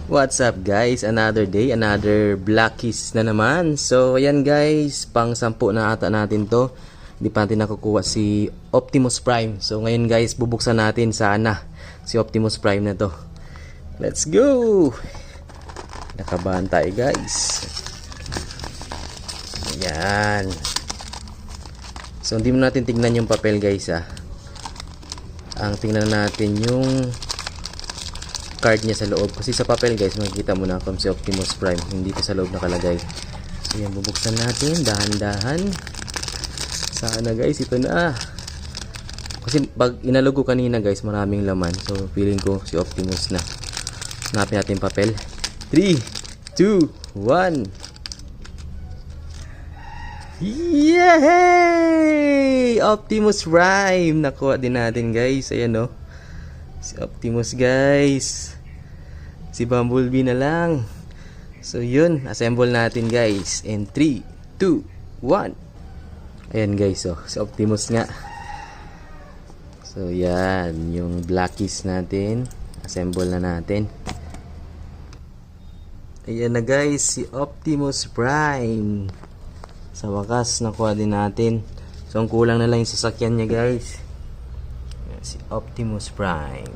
What's up guys? Another day, another Blackies na naman. So ayan guys, pang 10 na ata natin to. Hindi pa natin nakukuha si Optimus Prime. So ngayon guys, bubuksan natin sana si Optimus Prime na to. Let's go! Nakabahan tayo guys. Ayan. So hindi mo natin tignan yung papel guys ha. Ang tingnan natin yung card niya sa loob, kasi sa papel guys makikita mo na kung si Optimus Prime, hindi pa sa loob nakalagay. So yan, bubuksan natin dahan-dahan. Sana guys, ito na. Kasi pag inalog ko kanina guys, maraming laman. So feeling ko si Optimus na. Hanapin natin papel. 3, 2, 1. Yay! Optimus Prime! Nakuha din natin guys. Ayan o. Si Optimus guys. Si Bumblebee na lang. So yun, assemble natin guys. In 3, 2, 1. Ayan guys, oh, si Optimus nga. So yan, yung Blackies natin. Assemble na natin. Ayan na guys, si Optimus Prime. Sa wakas, nakuha din natin. So ang kulang na lang yung sasakyan niya guys. Ayan, si Optimus Prime.